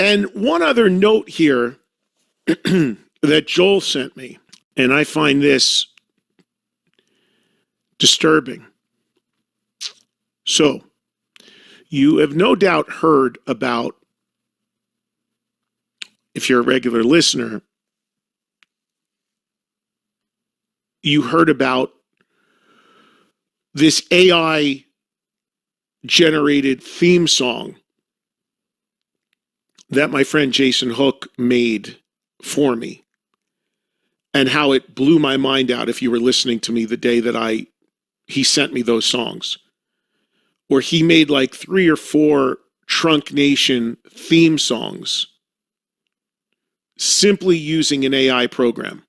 And one other note here that Joel sent me, and I find this disturbing. So, you have no doubt heard about, if you're a regular listener, you heard about this AI generated theme song that my friend Jason Hook made for me, and how it blew my mind out if you were listening to me the day that he sent me those songs, where he made like 3 or 4 Trunk Nation theme songs simply using an AI program.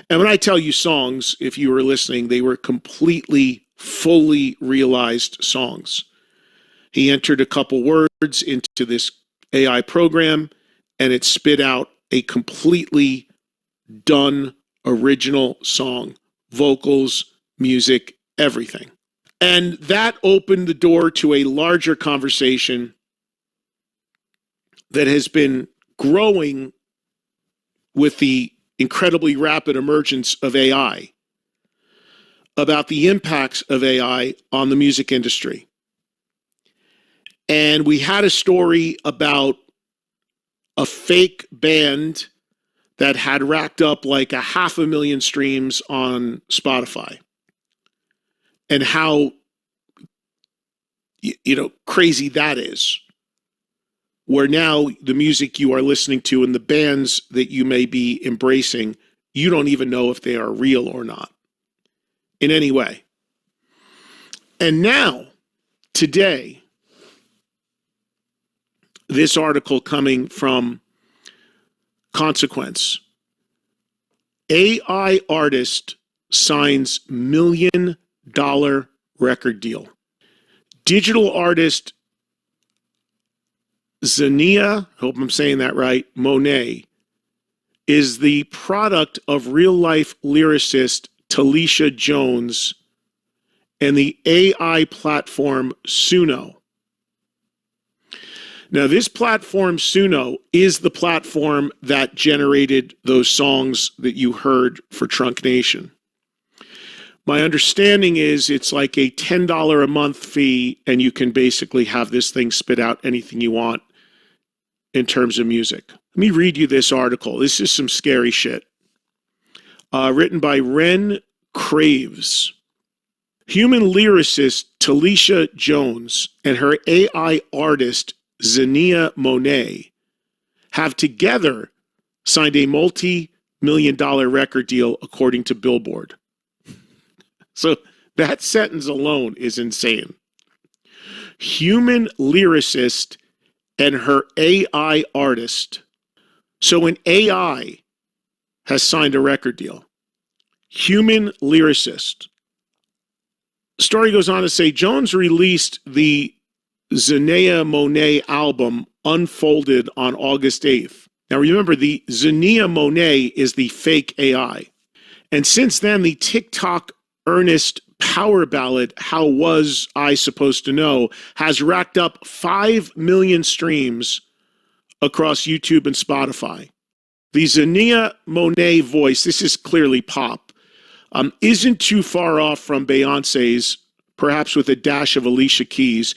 And when I tell you songs, if you were listening, they were completely, fully realized songs. He entered a couple words into this AI program, and it spit out a completely done original song, vocals, music, everything. And that opened the door to a larger conversation that has been growing with the incredibly rapid emergence of AI, about the impacts of AI on the music industry. And we had a story about a fake band that had racked up like 500,000 streams on Spotify, and how, crazy that is, where now the music you are listening to and the bands that you may be embracing, you don't even know if they are real or not in any way. And now, today, this article coming from Consequence. AI artist signs $1 million record deal. Digital artist Xenia, hope I'm saying that right, Monet, is the product of real-life lyricist Talisha Jones and the AI platform Suno. Now, this platform, Suno, is the platform that generated those songs that you heard for Trunk Nation. My understanding is it's like a $10 a month fee, and you can basically have this thing spit out anything you want in terms of music. Let me read you this article. This is some scary shit. Written by Ren Craves. Human lyricist Talisha Jones and her AI artist Xenia Monet have together signed a multi-million-dollar record deal, according to Billboard. So that sentence alone is insane. Human lyricist and her AI artist. So an AI has signed a record deal. Human lyricist. The story goes on to say Jones released the Xenia Monet album Unfolded on August 8th. Now remember, the Xenia Monet is the fake AI. And since then, the TikTok earnest power ballad, How Was I Supposed to Know, has racked up 5 million streams across YouTube and Spotify. The Xenia Monet voice, this is clearly pop, isn't too far off from Beyonce's, perhaps with a dash of Alicia Keys,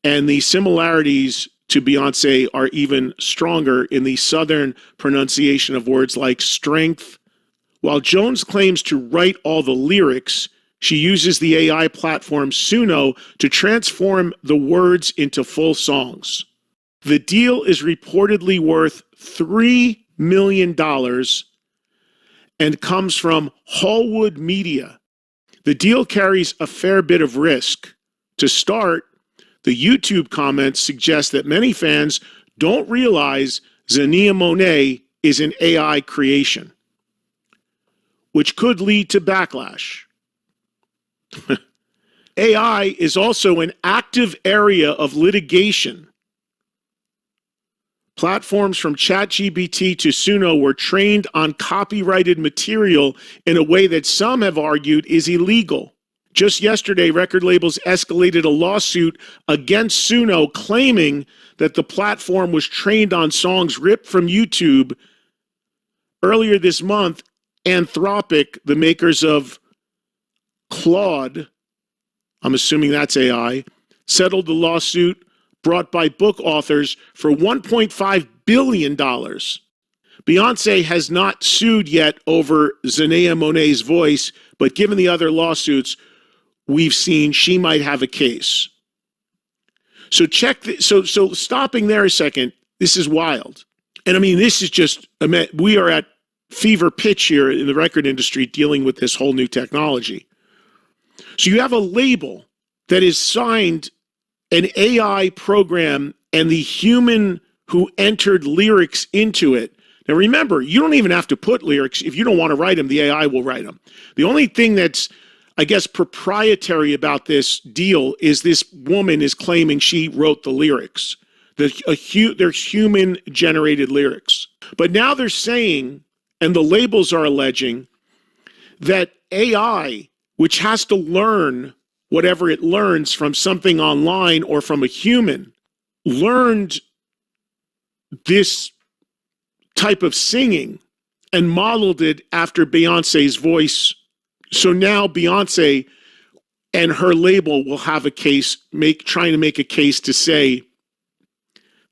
and the similarities to Beyonce are even stronger in the Southern pronunciation of words like strength. While Jones claims to write all the lyrics, she uses the AI platform Suno to transform the words into full songs. The deal is reportedly worth $3 million and comes from Hallwood Media. The deal carries a fair bit of risk. To start, the YouTube comments suggest that many fans don't realize Xenia Monet is an AI creation, which could lead to backlash. AI is also an active area of litigation. Platforms from ChatGPT to Suno were trained on copyrighted material in a way that some have argued is illegal. Just yesterday, record labels escalated a lawsuit against Suno, claiming that the platform was trained on songs ripped from YouTube. Earlier this month, Anthropic, the makers of Claude, I'm assuming that's AI, settled the lawsuit brought by book authors for $1.5 billion. Beyonce has not sued yet over Zanea Monet's voice, but given the other lawsuits we've seen, she might have a case. So so stopping there a second, this is wild. And I mean, this is just, we are at fever pitch here in the record industry dealing with this whole new technology. So you have a label that is signed an AI program and the human who entered lyrics into it. Now remember, you don't even have to put lyrics. If you don't want to write them, the AI will write them. The only thing that's, I guess, proprietary about this deal is this woman is claiming she wrote the lyrics. There's human-generated lyrics. But now they're saying, and the labels are alleging, that AI, which has to learn whatever it learns from something online or from a human, learned this type of singing and modeled it after Beyonce's voice. So now Beyonce and her label will have a case, trying to make a case to say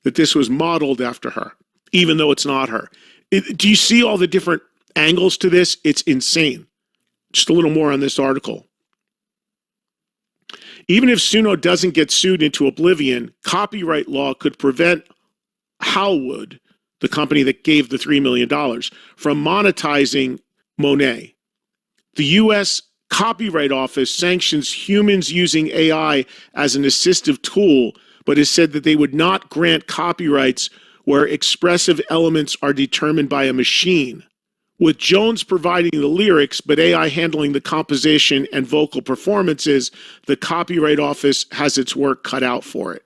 that this was modeled after her, even though it's not her. Do you see all the different angles to this? It's insane. Just a little more on this article. Even if Suno doesn't get sued into oblivion, copyright law could prevent Howwood, the company that gave the $3 million, from monetizing Monet. The U.S. Copyright Office sanctions humans using AI as an assistive tool, but has said that they would not grant copyrights where expressive elements are determined by a machine. With Jones providing the lyrics, but AI handling the composition and vocal performances, the Copyright Office has its work cut out for it.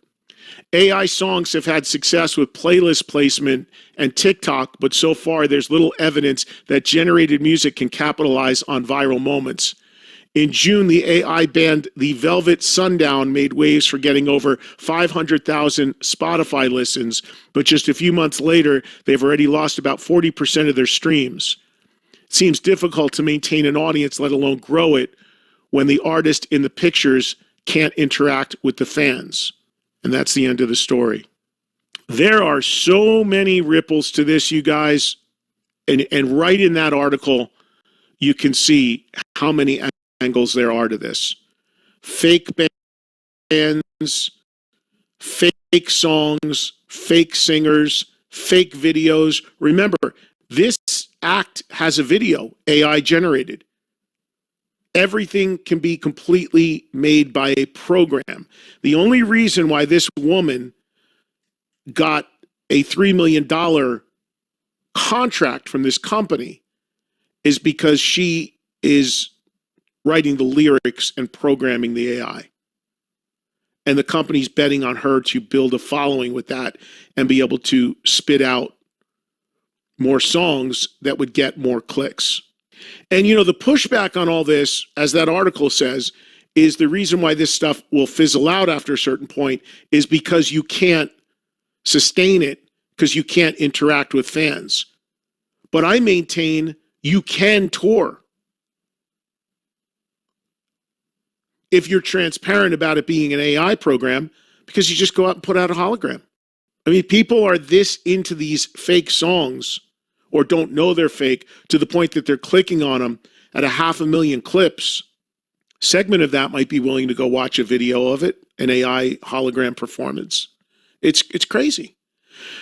AI songs have had success with playlist placement and TikTok, but so far there's little evidence that generated music can capitalize on viral moments. In June, the AI band The Velvet Sundown made waves for getting over 500,000 Spotify listens, but just a few months later, they've already lost about 40% of their streams. It seems difficult to maintain an audience, let alone grow it, when the artist in the pictures can't interact with the fans. And that's the end of the story. There are so many ripples to this, you guys. And right in that article, you can see how many angles there are to this. Fake bands, fake songs, fake singers, fake videos. Remember, this act has a video, AI generated. Everything can be completely made by a program. The only reason why this woman got a $3 million contract from this company is because she is writing the lyrics and programming the AI. And the company's betting on her to build a following with that and be able to spit out more songs that would get more clicks. And, you know, the pushback on all this, as that article says, is the reason why this stuff will fizzle out after a certain point is because you can't sustain it, because you can't interact with fans. But I maintain you can tour if you're transparent about it being an AI program, because you just go out and put out a hologram. I mean, people are this into these fake songs, or don't know they're fake, to the point that they're clicking on them at 500,000 clips. Segment of that might be willing to go watch a video of it, an AI hologram performance. It's crazy.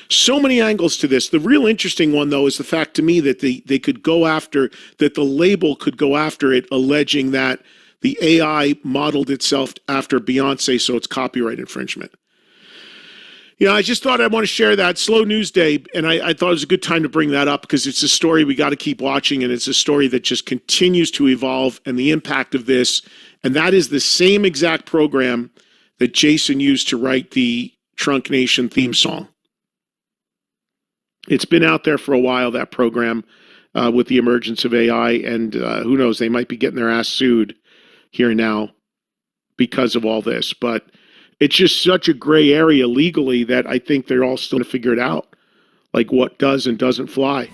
So many angles to this. The real interesting one, though, is the fact to me that they could go after, that the label could go after it, alleging that the AI modeled itself after Beyonce, so it's copyright infringement. Yeah, I just thought I'd want to share that. Slow news day, and I thought it was a good time to bring that up because it's a story we got to keep watching, and it's a story that just continues to evolve, and the impact of this. And that is the same exact program that Jason used to write the Trunk Nation theme song. It's been out there for a while, that program, with the emergence of AI, and who knows, they might be getting their ass sued here now because of all this. But it's just such a gray area legally that I think they're all still going to figure it out, like what does and doesn't fly.